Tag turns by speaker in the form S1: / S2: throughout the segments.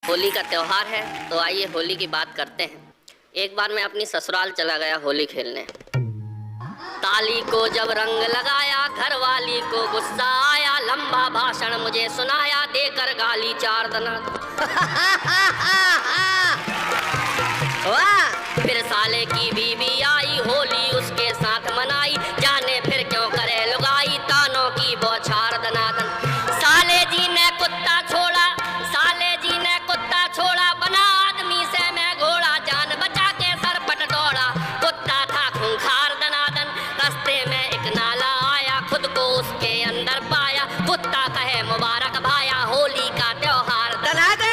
S1: होली का त्योहार है तो आइए होली की बात करते हैं। एक बार मैं अपनी ससुराल चला गया होली खेलने। ताली को जब रंग लगाया घर वाली को गुस्सा आया, लंबा भाषण मुझे सुनाया देकर गाली 4 दना। फिर साले की बीवी आई, होली उसके साथ मनाई, जाने फिर क्यों करे लुगाई, तानों की बौछार दनादन। साले जी ने कुत्ता छोड़ा, साले जी ने कुत्ता छोड़ा, बना आदमी से मैं घोड़ा, जान बचा के सरपट दौड़ा, कुत्ता था खूंखार दनादन। रास्ते में एक नाला आया, खुद को उसके अंदर पाया, कुत्ता कहे मुबारक भाया, होली का त्योहार दनादन।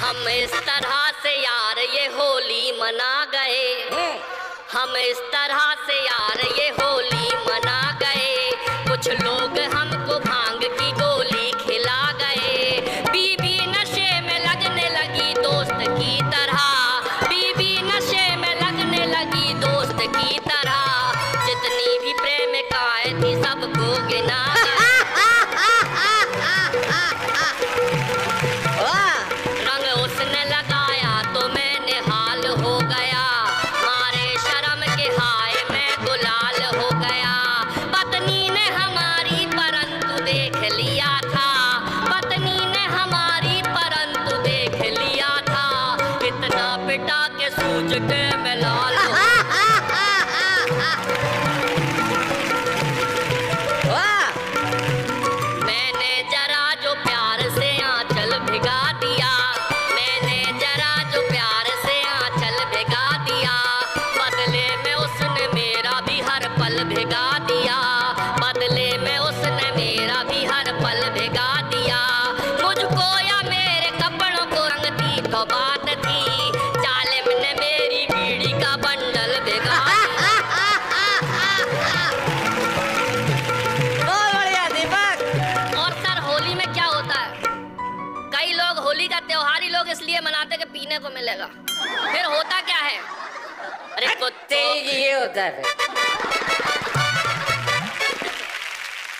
S1: हम इस तरह से यार ये होली मना गए, हम इस तरह से यार ये होली मना गए, कुछ लोग हमको भांग की गोली खिला गए, बीबी नशे में लगने लगी दोस्त की तरह, बीबी नशे में लगने लगी दोस्त की तरह, जितनी भी प्रेमिकाएं थी सबको गिना के मैं लाल मैंने जरा जो प्यार से आंचल भिगा दिया, मैंने जरा जो प्यार से आंचल भिगा दिया, बदले में उसने मेरा भी हर पल भिगा दिया, बदले में उसने मेरा भी हर पल भिगा दिया, मुझको या मेरे कपड़ों को रंग दी तो बात थी, का बंडल भिगा। बहुत बढ़िया दीपक। और सर होली में क्या होता है, कई लोग होली का त्योहार ही लोग इसलिए मनाते कि पीने को मिलेगा, फिर होता क्या है, अरे कुत्ते ये होता है।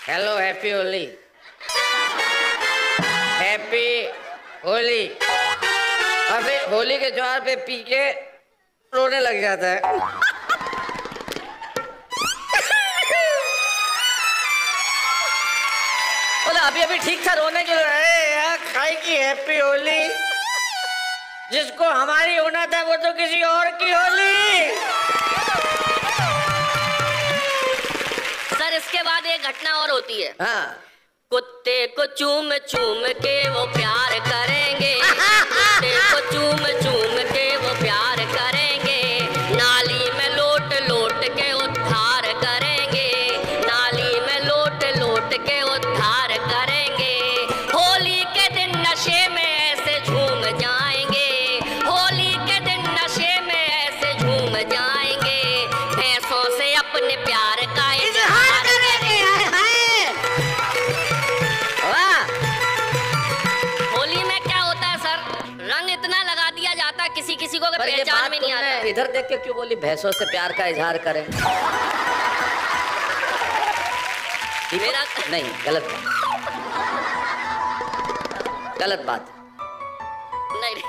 S2: Hello happy Holi, happy Holi. और फिर होली के त्योहार पे पी के रोने लग जाता है। अभी अभी ठीक था रोने के लिए, यार खाई की हैप्पी होली, जिसको हमारी होना था वो तो किसी और की होली।
S1: सर इसके बाद एक घटना और होती है।
S2: हाँ।
S1: कुत्ते को चूम चूम के वो प्यार करेंगे, कुत्ते को चूम चूम के वो प्यार करेंगे, नाली में लोट लोट के उद्धार करेंगे, नाली में लोट लोट के उद्धार करेंगे, होली के दिन नशे में ऐसे झूम जाएंगे, होली के दिन नशे में ऐसे झूम जाएंगे, भैंसों से अपने प्यार का इजहार करेंगे। होली में क्या होता है सर, रंग इतना लगा दिया जाता है किसी किसी को पहचान में नहीं आता।
S2: इधर देख के क्यों बोली भैंसों से प्यार का इजहार करें?
S1: मेरा
S2: नहीं, गलत बात, गलत बात।
S1: नहीं नहीं,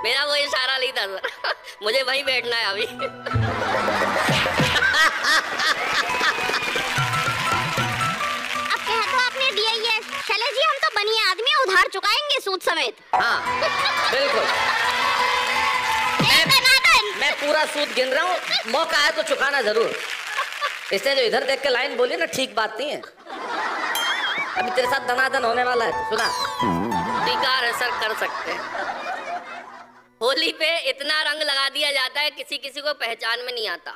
S1: मेरा वो इशारा नहीं था सर, मुझे वहीं बैठना है अभी।
S3: अब कह तो आपने दिया ही है, चले जी हम तो बनिए आदमी उधार चुकाएंगे सूद समेत।
S2: हाँ बिल्कुल, मैं पूरा सूद गिन रहा हूँ, मौका है तो चुकाना जरूर। इससे जो इधर देख के लाइन बोली ना ठीक बात नहीं है, अभी तेरे साथ दनादन होने वाला है, तो सुना।
S1: स्वीकार है सर, कर सकते हैं। होली पे इतना रंग लगा दिया जाता है किसी किसी को पहचान में नहीं आता,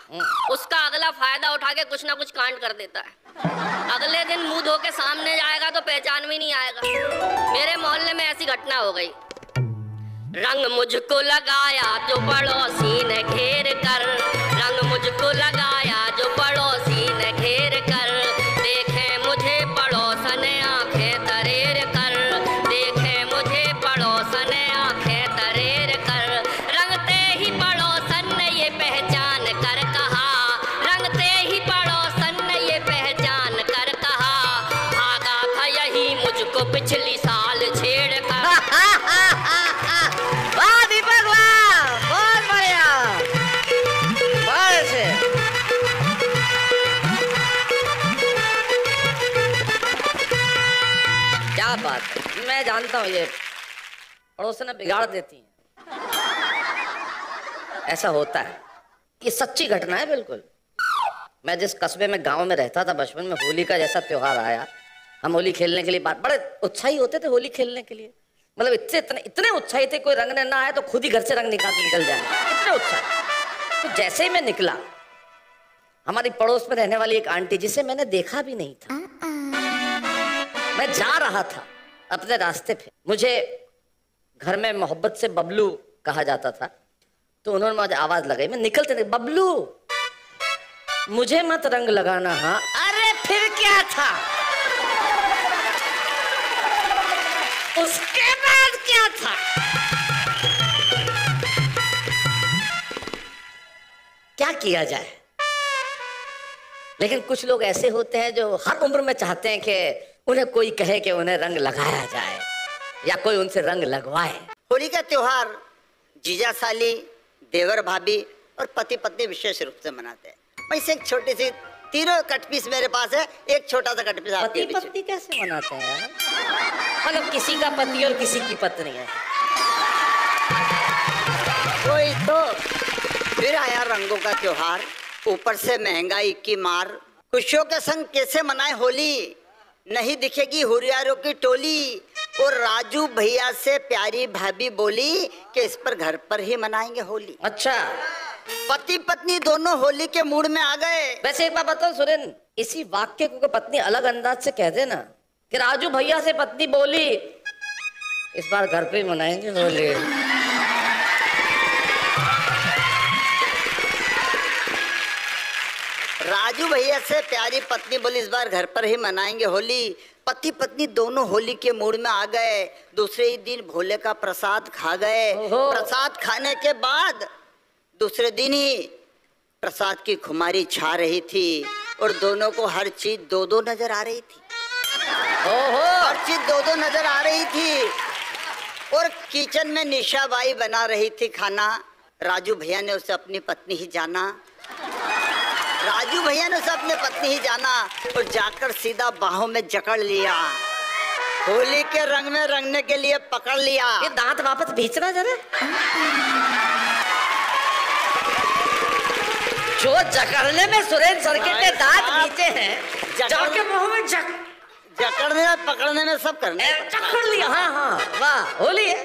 S1: उसका अगला फायदा उठा के कुछ ना कुछ कांड कर देता है, अगले दिन मुंह धो के सामने जाएगा तो पहचान में नहीं आएगा। मेरे मोहल्ले में ऐसी घटना हो गई, रंग मुझको लगाया जो पड़ोसी ने घेर कर, रंग मुझको लगाया जो पड़ोसी ने घेर कर, देखे मुझे पड़ोसन आंखें तरेर कर, देखे मुझे पड़ोसन आंखें तरेर कर, रंगते ही पड़ोसन ने ये पहचान कर कहा, रंगते ही पड़ोसन ने ये पहचान कर कहा, पिछली साल छेड़ कर।
S2: वाह दीपक वाह, बहुत बढ़िया, बहुत अच्छे। क्या बात है, मैं जानता हूँ ये पड़ोसन बिगाड़ देती हैं, ऐसा होता है, ये सच्ची घटना है बिल्कुल। मैं जिस कस्बे में गांव में रहता था बचपन में, होली का जैसा त्योहार आया, हम होली खेलने के लिए बड़े उत्साही होते थे होली खेलने के लिए, मतलब इतने उत्साही थे, कोई रंगने ना आए तो खुद ही घर से रंग निकाल के निकल जाए, इतने उत्साही। तो जैसे ही मैं निकला, हमारी पड़ोस में रहने वाली एक आंटी जिसे मैंने देखा भी नहीं था, मैं जा रहा था अपने रास्ते पे, मुझे घर में मोहब्बत से बबलू कहा जाता था, तो उन्होंने मुझे आवाज लगाई, मैं निकलते थे, बबलू मुझे मत रंग लगाना। हाँ अरे फिर क्या था, उसके बाद क्या था, क्या किया जाए। लेकिन कुछ लोग ऐसे होते हैं जो हर उम्र में चाहते हैं कि उन्हें कोई कहे कि उन्हें रंग लगाया जाए या कोई उनसे रंग लगवाए।
S4: होली का त्योहार जीजा साली, देवर भाभी और पति पत्नी विशेष रूप से मनाते हैं। वैसे एक छोटी सी तीनों कटपीस मेरे पास है, एक छोटा सा कटपीस आपके
S2: पति पत्नी कैसे मनाते हैं यार, मतलब किसी का पति और किसी की पत्नी है।
S4: वही तो, फिर आया रंगों का त्योहार, ऊपर से महंगाई की मार, खुशियों के संग कैसे मनाए होली, नहीं दिखेगी हुरियारों की टोली, और राजू भैया से प्यारी भाभी बोली कि इस पर घर पर ही मनाएंगे होली।
S2: अच्छा,
S4: पति पत्नी दोनों होली के मूड में आ गए।
S2: वैसे एक बात बताओ सुरेन, इसी वाक्य को पत्नी अलग अंदाज से कह देना कि राजू भैया से पत्नी बोली इस बार घर पे ही मनाएंगे होली।
S4: राजू भैया से प्यारी पत्नी बोली इस बार घर पर ही मनाएंगे होली। पति पत्नी दोनों होली के मूड में आ गए। दूसरे ही दिन भोले का प्रसाद खा गए। प्रसाद खाने के बाद दूसरे दिन ही प्रसाद की खुमारी छा रही थी और दोनों को हर चीज दो दो नजर आ रही थी। हर चीज दो दो नजर आ रही थी। और किचन में निशा बाई बना रही थी खाना। राजू भैया ने उसे अपनी पत्नी ही जाना। राजू भैया ने उसे अपनी पत्नी ही जाना और जाकर सीधा बाहों में जकड़ लिया। होली के रंग में रंगने के लिए पकड़ लिया।
S2: ये दांत वापस भींचना जरा। जो जकड़ने में सुरेंद्र सर्किट ने दांत भींचे हैं, जाके मुंह में
S4: जकड़ने में पकड़ने में सब करने
S2: जकड़ लिया। हाँ हाँ वाह, होली है।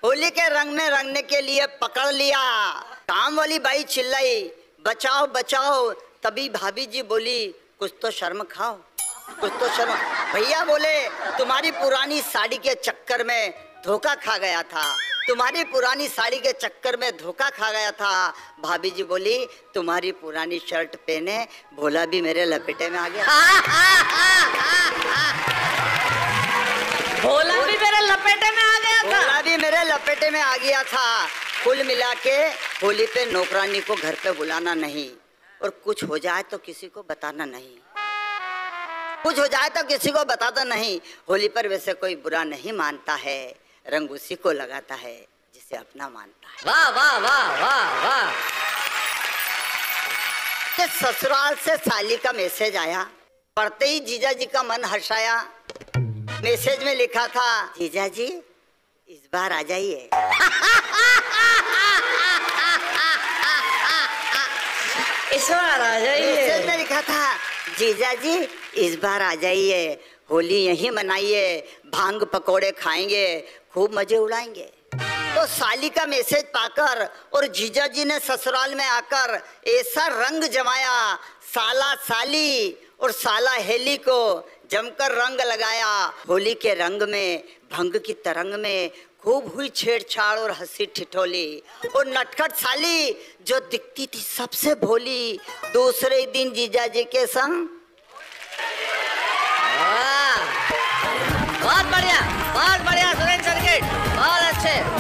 S4: होली के रंग में रंगने के लिए पकड़ लिया। काम वाली बाई चिल्लाई बचाओ बचाओ। तभी भाभी जी बोली कुछ तो शर्म खाओ, कुछ तो शर्म। भैया बोले तुम्हारी पुरानी साड़ी के चक्कर में धोखा खा गया था, तुम्हारी पुरानी साड़ी के चक्कर में धोखा खा गया था। भाभी जी बोली तुम्हारी पुरानी शर्ट पहने भोला भी मेरे लपेटे में आ गया।
S2: भोला भी मेरे लपेटे में आ गया था।
S4: भोला भी मेरे लपेटे में आ गया था। कुल मिला के होली पे नौकरानी को घर पे बुलाना नहीं, और कुछ हो जाए तो किसी को बताना नहीं। कुछ हो जाए तो किसी को बताता नहीं। होली पर वैसे कोई बुरा नहीं मानता है, रंग उसी को लगाता है जिसे अपना मानता है।
S2: वाह वाह वाह वाह वाह।
S4: ससुराल से साली का मैसेज आया। पढ़ते ही जीजा जी का मन हर्षाया। मैसेज में लिखा था जीजा जी इस बार आ जाइए।
S2: इस बार आ जाइए।
S4: मैसेज में लिखा था जीजा जी इस बार आ जाइए, होली यहीं मनाइए, भांग पकोड़े खाएंगे, खूब मजे उड़ाएंगे। तो साली का मैसेज पाकर और जीजा जी ने ससुराल में आकर ऐसा रंग जमाया। साला साली और साला हेली को जमकर रंग लगाया। होली के रंग में, भंग की तरंग में खूब हुई छेड़छाड़ और हंसी ठिठोली। और नटखट साली जो दिखती थी सबसे भोली, दूसरे दिन जीजा जी के संग।
S2: बहुत बढ़िया सुरेंद्र सर्किट, बहुत अच्छे।